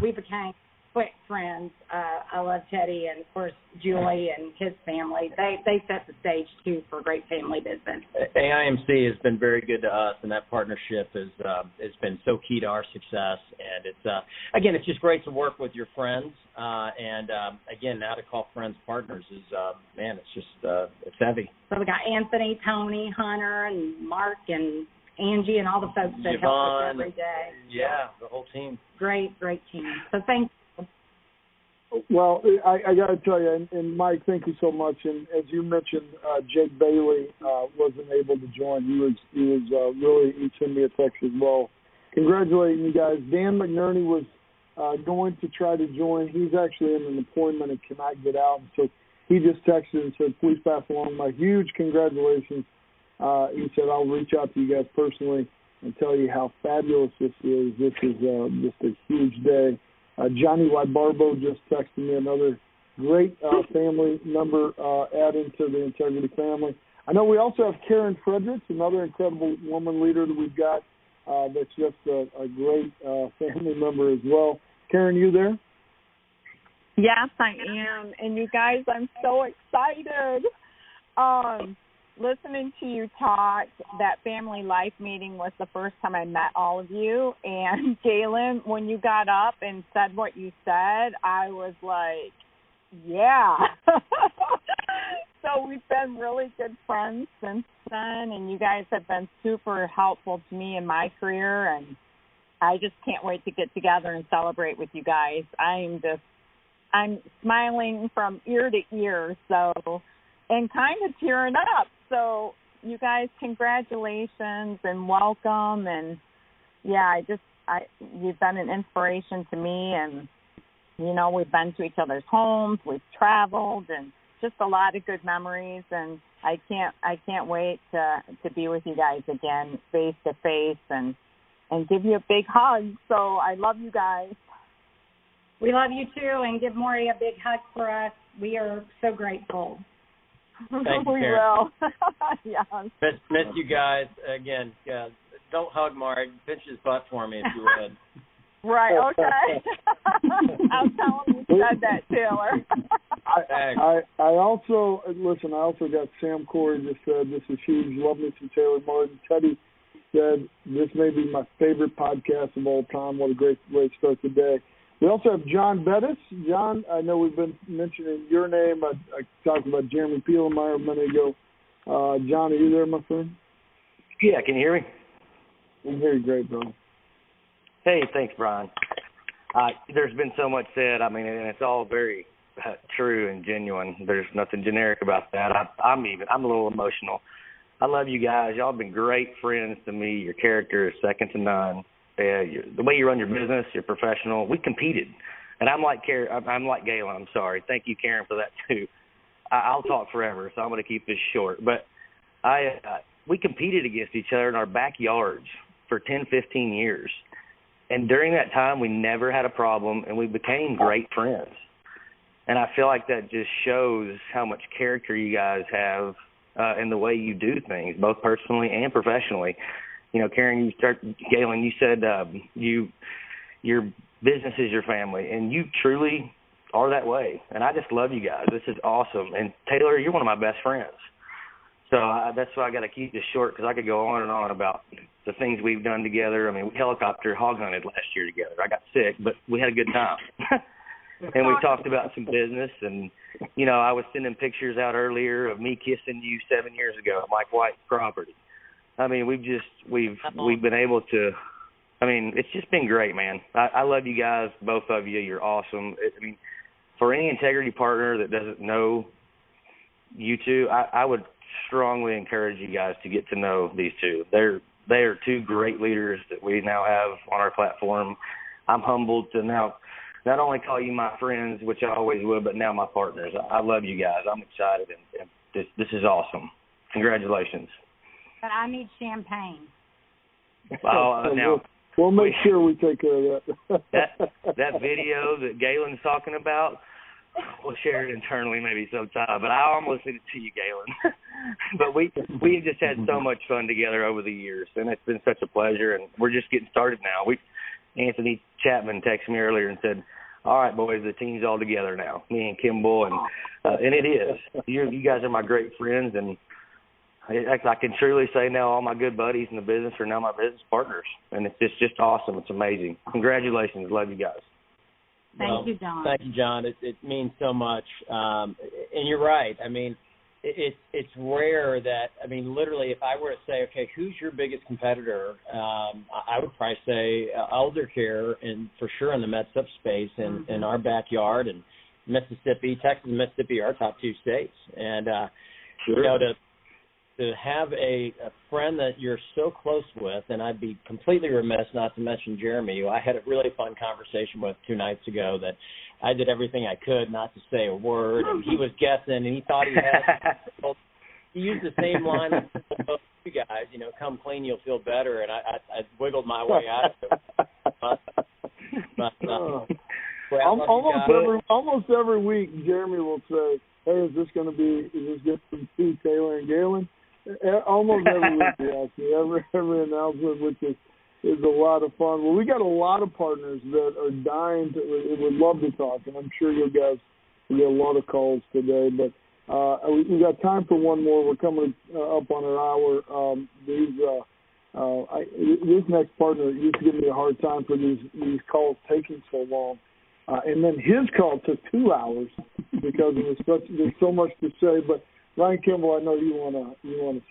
we became quick friends. I love Teddy and, of course, Julie and his family. They set the stage, too, for great family business. AIMC has been very good to us, and that partnership has been so key to our success. And it's again, it's just great to work with your friends. And again, now to call friends partners is, man, it's just it's heavy. So we got Anthony, Tony, Hunter, and Mark, and Angie, and all the folks that help us every day. Yeah, the whole team. Great team. So thank you. Well, I got to tell you, and Mike, thank you so much. And as you mentioned, Jake Bailey wasn't able to join. He was really, he sent me a text as well, congratulating you guys. Dan McNerney was going to try to join. He's actually in an appointment and cannot get out. So he just texted and said, please pass along my huge congratulations. He said, I'll reach out to you guys personally and tell you how fabulous this is. This is just a huge day. Johnny Barbo just texted me, another great family member adding to the Integrity family. I know we also have Karen Fredericks, another incredible woman leader that we've got that's just a great family member as well. Karen, you there? Yes, I am. And you guys, I'm so excited. Listening to you talk, that Family Life meeting was the first time I met all of you. And Gaylan, when you got up and said what you said, I was like, yeah. So we've been really good friends since then, and you guys have been super helpful to me in my career, and I just can't wait to get together and celebrate with you guys. I'm smiling from ear to ear, and kind of tearing up. So you guys, congratulations and welcome. And yeah, you've been an inspiration to me. And, you know, we've been to each other's homes, we've traveled, and just a lot of good memories, and I can't wait to be with you guys again face to face and give you a big hug. So I love you guys. We love you too, and give Maury a big hug for us. We are so grateful. Thank you, we Karen. will. Yes. Miss you guys again. Don't hug Mark. Pinch his butt for me if you would. Right. Okay. I'll tell him you said that, Taylor. I also listen. I also got Sam Corey just said this is huge. Love me some Taylor Martin. Teddy said this may be my favorite podcast of all time. What a great way to start the day. We also have John Bettis. John, I know we've been mentioning your name. I talked about Jeremy Pielemeier a minute ago. John, are you there, my friend? Yeah, can you hear me? I can hear you great, bro. Hey, thanks, Brian. There's been so much said, and it's all very true and genuine. There's nothing generic about that. I'm a little emotional. I love you guys. Y'all have been great friends to me. Your character is second to none. The way you run your business, you're professional. We competed, and I'm like Gaylan. I'm sorry. Thank you, Karen, for that too. I'll talk forever, so I'm going to keep this short. But we competed against each other in our backyards for 10, 15 years, and during that time, we never had a problem, and we became great friends. And I feel like that just shows how much character you guys have in the way you do things, both personally and professionally. Karen, Gaylan, you said your business is your family, and you truly are that way. And I just love you guys. This is awesome. And Taylor, you're one of my best friends. So that's why I got to keep this short, because I could go on and on about the things we've done together. We helicopter hog hunted last year together. I got sick, but we had a good time. And we talked about some business, and, I was sending pictures out earlier of me kissing you 7 years ago at Mike White's property. We've been able to, it's just been great, man. I love you guys, both of you. You're awesome. For any integrity partner that doesn't know you two, I would strongly encourage you guys to get to know these two. They are two great leaders that we now have on our platform. I'm humbled to now not only call you my friends, which I always would, but now my partners. I love you guys. I'm excited, and this is awesome. Congratulations. But I need champagne. Now we'll make sure we take care of that video that Gaylan's talking about, we'll share it internally maybe sometime. But I almost sent it to you, Gaylan. But we just had so much fun together over the years, and it's been such a pleasure. And we're just getting started now. Anthony Chapman texted me earlier and said, "All right, boys, the team's all together now." Me and Kimball, and it is. You guys are my great friends, and I can truly say now all my good buddies in the business are now my business partners, and it's just awesome. It's amazing. Congratulations. Love you guys. Thank you, John. Thank you, John. It means so much. And you're right. It's rare that, literally, if I were to say, okay, who's your biggest competitor, I would probably say elder care, and for sure in the med sub space, in our backyard, and Mississippi, Texas and Mississippi are our top two states. And, sure. To have a friend that you're so close with, and I'd be completely remiss not to mention Jeremy, who I had a really fun conversation with 2 nights ago that I did everything I could not to say a word, and he was guessing, and he thought he had. He used the same line as both you guys, come clean, you'll feel better, and I wiggled my way out of it. Almost every week, Jeremy will say, "Hey, is this going to be Taylor and Gaylan?" Almost every week, he asks me, every announcement, which is a lot of fun. Well, we got a lot of partners that are dying would love to talk, and I'm sure you guys will get a lot of calls today. But we got time for one more. We're coming up on our hour. This next partner used to give me a hard time for these calls taking so long. And then his call took 2 hours because there's so much to say. But Ryan Kimball, I know you wanna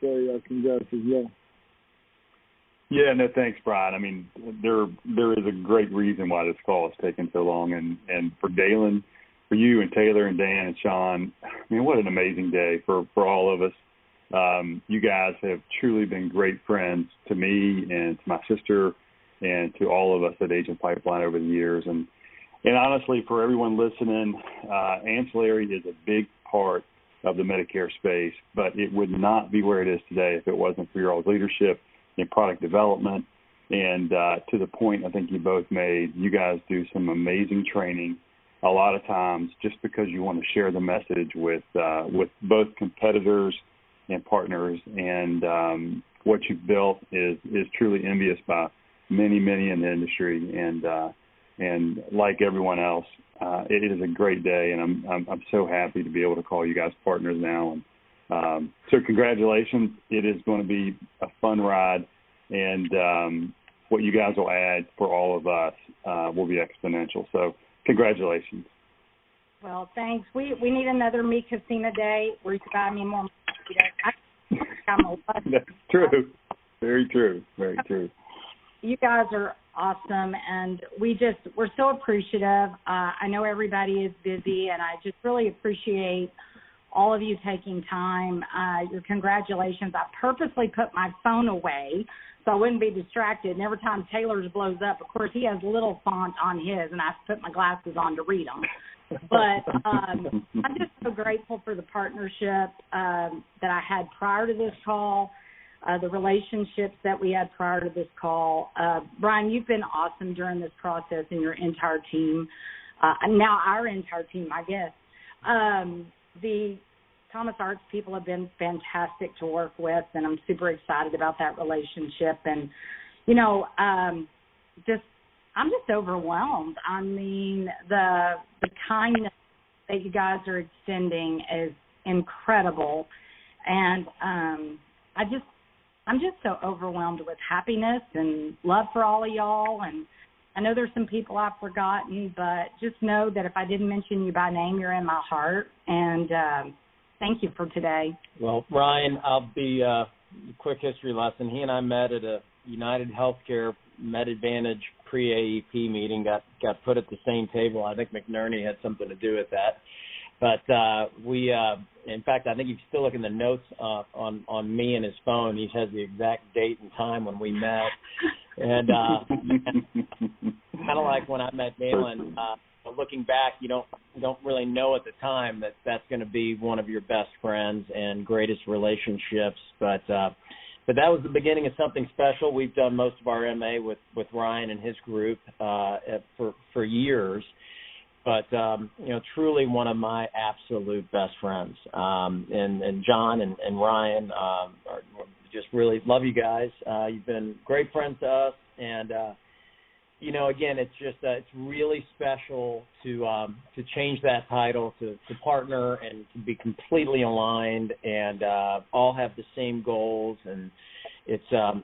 say congrats as well. Yeah, no, thanks, Brian. There is a great reason why this call has taken so long, and for Gaylan, for you and Taylor and Dan and Sean, what an amazing day for all of us. You guys have truly been great friends to me and to my sister and to all of us at Agent Pipeline over the years. And honestly, for everyone listening, ancillary is a big part of the Medicare space, but it would not be where it is today if it wasn't for your all's leadership in product development. And to the point I think you both made, you guys do some amazing training a lot of times just because you want to share the message with both competitors and partners. And what you've built is truly envious by many in the industry. And like everyone else, it is a great day, and I'm so happy to be able to call you guys partners now. And so congratulations. It is going to be a fun ride, and what you guys will add for all of us will be exponential. So congratulations. Well, thanks. We need another Me Casino day where you can buy me more. That's true. Very true. Very true. You guys are awesome, and we're so appreciative. I know everybody is busy, and I just really appreciate all of you taking time. Your congratulations. I purposely put my phone away so I wouldn't be distracted. And every time Taylor's blows up, of course, he has little font on his, and I have to put my glasses on to read them. But I'm just so grateful for the partnership that I had prior to this call, the relationships that we had prior to this call. Brian, you've been awesome during this process, and your entire team, now our entire team, I guess. The Thomas Arts people have been fantastic to work with, and I'm super excited about that relationship. And, you know, I'm just overwhelmed. I mean, the kindness that you guys are extending is incredible. And I'm just so overwhelmed with happiness and love for all of y'all. And I know there's some people I've forgotten, but just know that if I didn't mention you by name, you're in my heart. And thank you for today. Well, Ryan, I'll be a quick history lesson. He and I met at a United Healthcare MedAdvantage pre-AEP meeting, got put at the same table. I think McNerney had something to do with that. But we, in fact, I think if you still look in the notes on me and his phone, he has the exact date and time when we met. And kind of like when I met Gaylan, looking back, you don't really know at the time that that's going to be one of your best friends and greatest relationships. But that was the beginning of something special. We've done most of our MA with Ryan and his group for years. But, truly one of my absolute best friends. And John and Ryan are just really love you guys. You've been great friends to us. And, again, it's just it's really special to change that title, to partner and to be completely aligned and all have the same goals. And it's a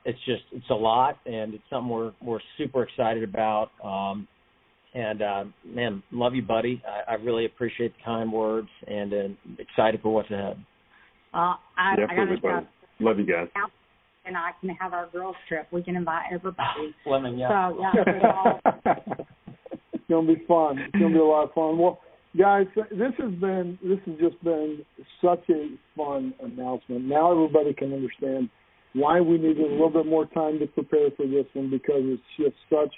lot, and it's something we're super excited about. And, man, love you, buddy. I really appreciate the kind words and excited for what's ahead. I got to go. Love you guys. And I can have our girls' trip. We can invite everybody. Lemon, yeah. So, yeah. It's going to be fun. It's going to be a lot of fun. Well, guys, this has just been such a fun announcement. Now everybody can understand why we needed a little bit more time to prepare for this one, because it's just such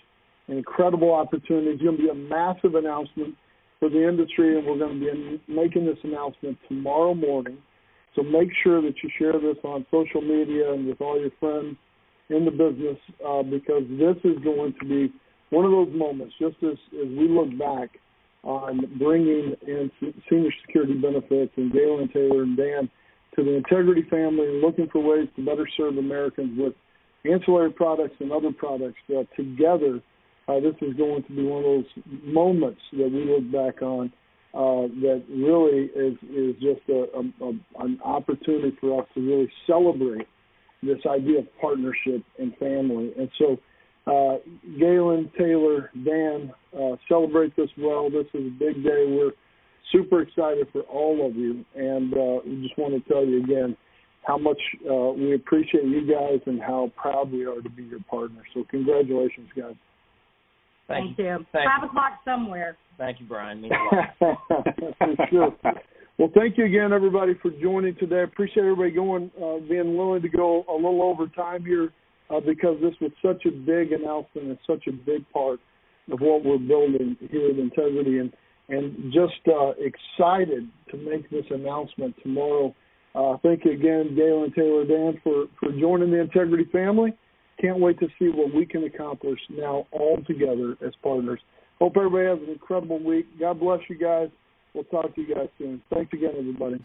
an incredible opportunity. It's going to be a massive announcement for the industry, and we're going to be making this announcement tomorrow morning. So make sure that you share this on social media and with all your friends in the business, because this is going to be one of those moments, just as we look back on bringing in senior security benefits and Gaylan, Taylor, and Dan to the Integrity family and looking for ways to better serve Americans with ancillary products and other products together. This is going to be one of those moments that we look back on that really is just an opportunity for us to really celebrate this idea of partnership and family. And so, Gaylan, Taylor, Dan, celebrate this well. This is a big day. We're super excited for all of you, and we just want to tell you again how much we appreciate you guys and how proud we are to be your partner. So congratulations, guys. Thank you. 5 o'clock somewhere. Thank you, Brian. For sure. Well, thank you again, everybody, for joining today. I appreciate everybody being willing to go a little over time here because this was such a big announcement and such a big part of what we're building here at Integrity. And and just excited to make this announcement tomorrow. Thank you again, Gaylan, Taylor, Dan, for joining the Integrity family. Can't wait to see what we can accomplish now all together as partners. Hope everybody has an incredible week. God bless you guys. We'll talk to you guys soon. Thanks again, everybody.